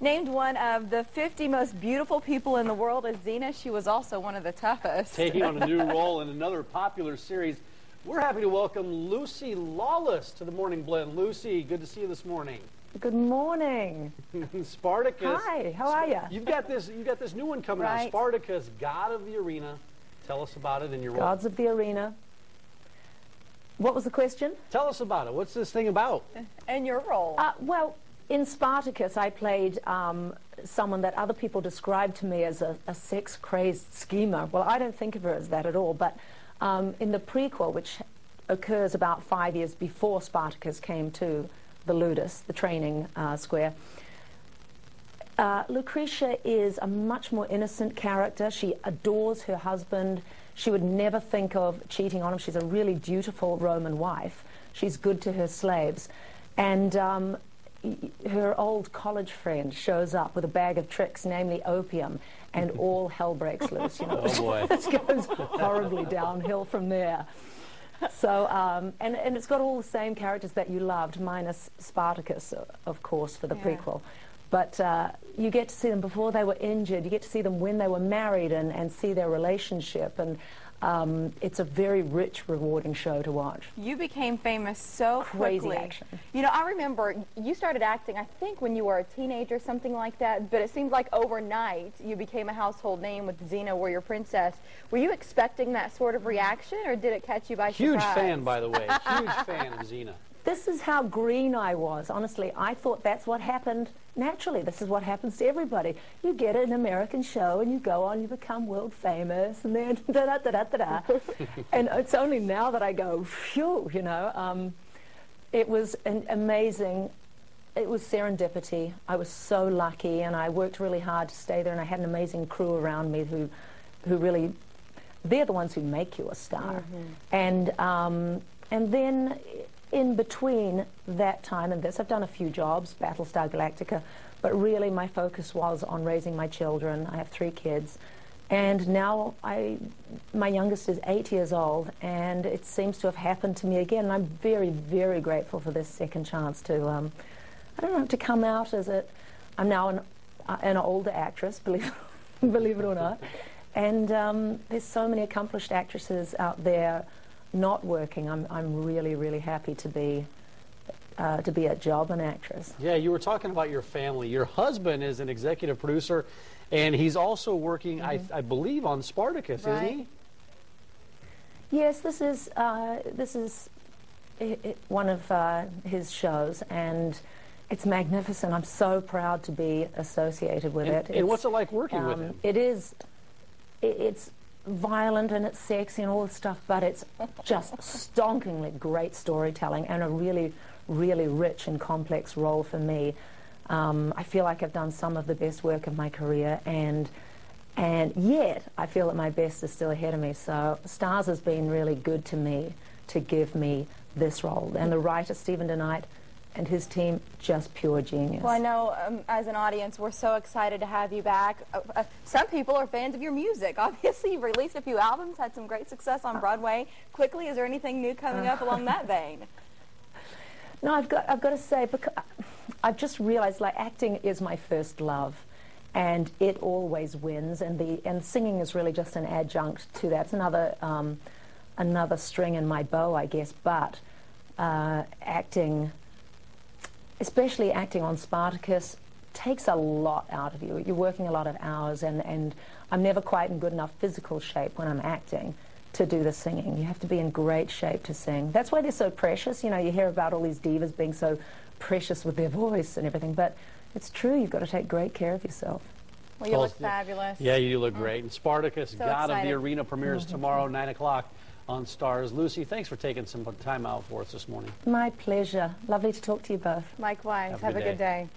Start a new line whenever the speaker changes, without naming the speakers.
Named one of the 50 most beautiful people in the world as Xena, she was also one of the toughest.
Taking on a new role in another popular series, we're happy to welcome Lucy Lawless to the Morning Blend. Lucy, good to see you this morning.
Good morning.
Spartacus.
Hi, how are you?
You've got this new one coming out. Spartacus, God of the Arena. Tell us about it and your role.
Gods of the Arena. What was the question?
Tell us about it. What's this thing about?
And your role.
Well, in Spartacus, I played someone that other people described to me as a sex-crazed schemer. Well, I don't think of her as that at all, but in the prequel, which occurs about 5 years before Spartacus came to the Ludus, the training square, Lucretia is a much more innocent character. She adores her husband. She would never think of cheating on him. She's a really dutiful Roman wife. She's good to her slaves. And her old college friend shows up with a bag of tricks, namely opium, and all hell breaks loose. You know,
oh boy.
It goes horribly downhill from there. So, and it's got all the same characters that you loved, minus Spartacus, of course, for the prequel. But you get to see them before they were injured. You get to see them when they were married and see their relationship. And it's a very rich, rewarding show to watch.
You became famous so quickly.
Crazy action.
You know, I remember you started acting, I think, when you were a teenager, something like that. But it seemed like overnight you became a household name with Xena, Warrior Princess. Were you expecting that sort of reaction, or did it catch you by surprise?
Huge fan, by the way. Huge fan of Xena.
This is how green I was. Honestly, I thought that's what happened naturally. This is what happens to everybody. You get an American show and you go on, you become world famous, and then da-da-da-da-da-da. And it's only now that I go, phew, you know. It was an amazing, it was serendipity. I was so lucky, and I worked really hard to stay there, and I had an amazing crew around me who really, they're the ones who make you a star. And then in between that time and this, I've done a few jobs, Battlestar Galactica, but really my focus was on raising my children. I have 3 kids, and now my youngest is 8 years old, and it seems to have happened to me again. And I'm very, very grateful for this second chance to, I don't know, to come out as I'm now an older actress, believe it or not. And there's so many accomplished actresses out there not working. I'm really, really happy to be a job and actress.
Yeah, you were talking about your family. Your husband is an executive producer, and he's also working, I believe, on Spartacus, isn't he?
Yes, this is one of his shows, and it's magnificent. I'm so proud to be associated with it.
And what's it like working with him?
It's violent and it's sexy and all this stuff, but it's just stonkingly great storytelling and a really, really rich and complex role for me. I feel like I've done some of the best work of my career, and yet I feel that my best is still ahead of me. So Stars has been really good to me to give me this role, and the writer Stephen DeKnight and his team, just pure genius.
Well, I know as an audience, we're so excited to have you back. Some people are fans of your music. Obviously, you've released a few albums, had some great success on Broadway. Quickly, is there anything new coming up along that vein?
No, I've got to say, because I've just realized, like, acting is my first love, and it always wins, and singing is really just an adjunct to that. It's another string in my bow, I guess, but acting, especially acting on Spartacus, takes a lot out of you. You're working a lot of hours, and I'm never quite in good enough physical shape when I'm acting to do the singing. You have to be in great shape to sing. That's why they're so precious. You know, you hear about all these divas being so precious with their voice and everything, but it's true. You've got to take great care of yourself.
Well, you look fabulous.
Yeah, you look great. And Spartacus,
So
God
excited.
of the Arena, premieres tomorrow, 9 o'clock on Stars. Lucy, thanks for taking some time out for us this morning.
My pleasure. Lovely to talk to you both.
Likewise.
Have a good
day.